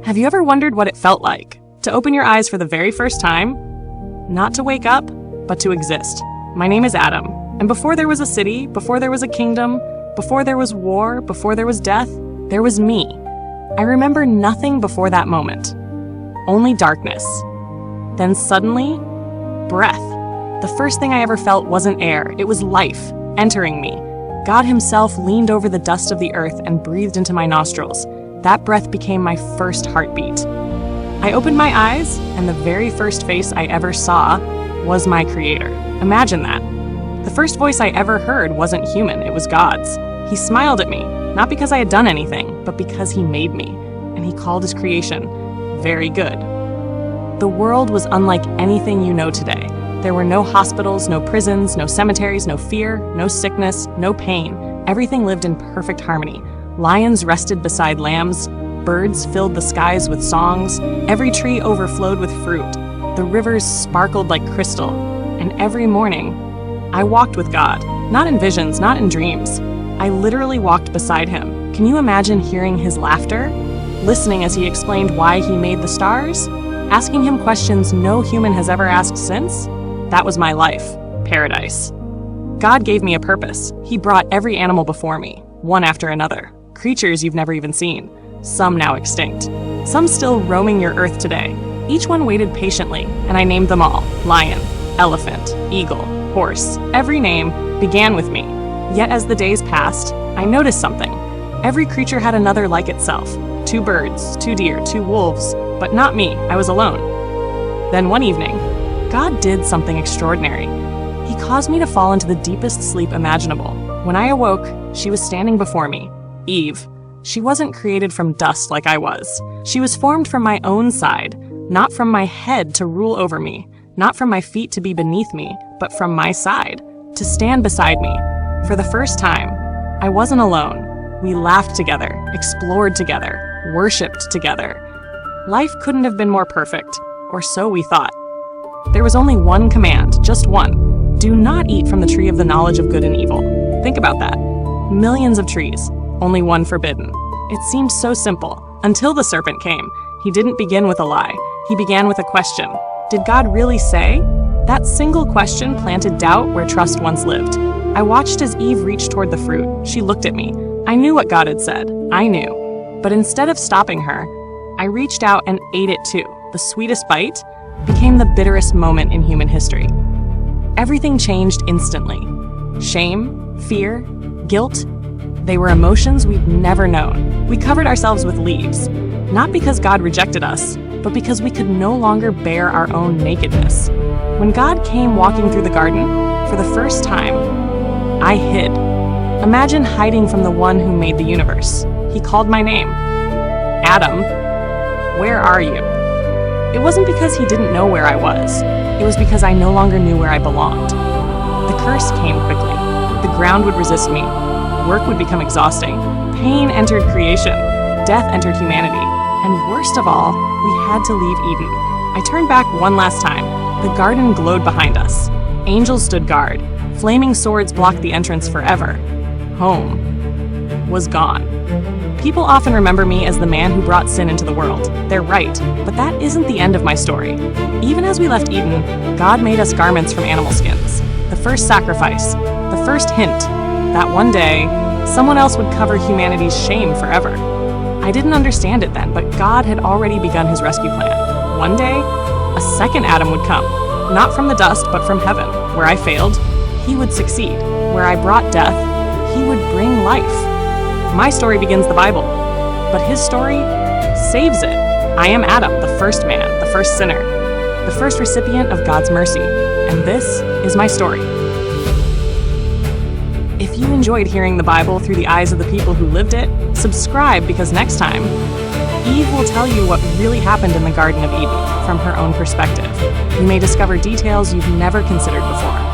Have you ever wondered what it felt like to open your eyes for the very first time? Not to wake up, but to exist. My name is Adam, and before there was a city, before there was a kingdom, before there was war, before there was death, there was me. I remember nothing before that moment. Only darkness. Then suddenly, breath. The first thing I ever felt wasn't air, it was life, entering me. God himself leaned over the dust of the earth and breathed into my nostrils. That breath became my first heartbeat. I opened my eyes, and the very first face I ever saw was my creator. Imagine that. The first voice I ever heard wasn't human, it was God's. He smiled at me, not because I had done anything, but because he made me, and he called his creation very good. The world was unlike anything you know today. There were no hospitals, no prisons, no cemeteries, no fear, no sickness, no pain. Everything lived in perfect harmony. Lions rested beside lambs, birds filled the skies with songs, every tree overflowed with fruit, the rivers sparkled like crystal, and every morning, I walked with God, not in visions, not in dreams. I literally walked beside him. Can you imagine hearing his laughter? Listening as he explained why he made the stars? Asking him questions no human has ever asked since? That was my life, paradise. God gave me a purpose. He brought every animal before me, one after another. Creatures you've never even seen, some now extinct, some still roaming your earth today. Each one waited patiently, and I named them all. Lion, elephant, eagle, horse. Every name began with me. Yet as the days passed, I noticed something. Every creature had another like itself. 2 birds, 2 deer, 2 wolves, but not me, I was alone. Then one evening, God did something extraordinary. He caused me to fall into the deepest sleep imaginable. When I awoke, she was standing before me. Eve. She wasn't created from dust like I was. She was formed from my own side, not from my head to rule over me, not from my feet to be beneath me, but from my side, to stand beside me. For the first time, I wasn't alone. We laughed together, explored together, worshipped together. Life couldn't have been more perfect, or so we thought. There was only one command, just one. Do not eat from the tree of the knowledge of good and evil. Think about that. Millions of trees. Only one forbidden. It seemed so simple, until the serpent came. He didn't begin with a lie. He began with a question. Did God really say? That single question planted doubt where trust once lived. I watched as Eve reached toward the fruit. She looked at me. I knew what God had said. I knew. But instead of stopping her, I reached out and ate it too. The sweetest bite became the bitterest moment in human history. Everything changed instantly. Shame, fear, guilt, they were emotions we'd never known. We covered ourselves with leaves, not because God rejected us, but because we could no longer bear our own nakedness. When God came walking through the garden, for the first time, I hid. Imagine hiding from the one who made the universe. He called my name. Adam, where are you? It wasn't because he didn't know where I was. It was because I no longer knew where I belonged. The curse came quickly. The ground would resist me. Work would become exhausting. Pain entered creation. Death entered humanity. And worst of all, we had to leave Eden. I turned back one last time. The garden glowed behind us. Angels stood guard. Flaming swords blocked the entrance forever. Home was gone. People often remember me as the man who brought sin into the world. They're right, but that isn't the end of my story. Even as we left Eden, God made us garments from animal skins. The first sacrifice, the first hint that one day, someone else would cover humanity's shame forever. I didn't understand it then, but God had already begun his rescue plan. One day, a second Adam would come, not from the dust, but from heaven. Where I failed, he would succeed. Where I brought death, he would bring life. My story begins the Bible, but his story saves it. I am Adam, the first man, the first sinner, the first recipient of God's mercy, and this is my story. If you enjoyed hearing the Bible through the eyes of the people who lived it, subscribe because next time, Eve will tell you what really happened in the Garden of Eden from her own perspective. You may discover details you've never considered before.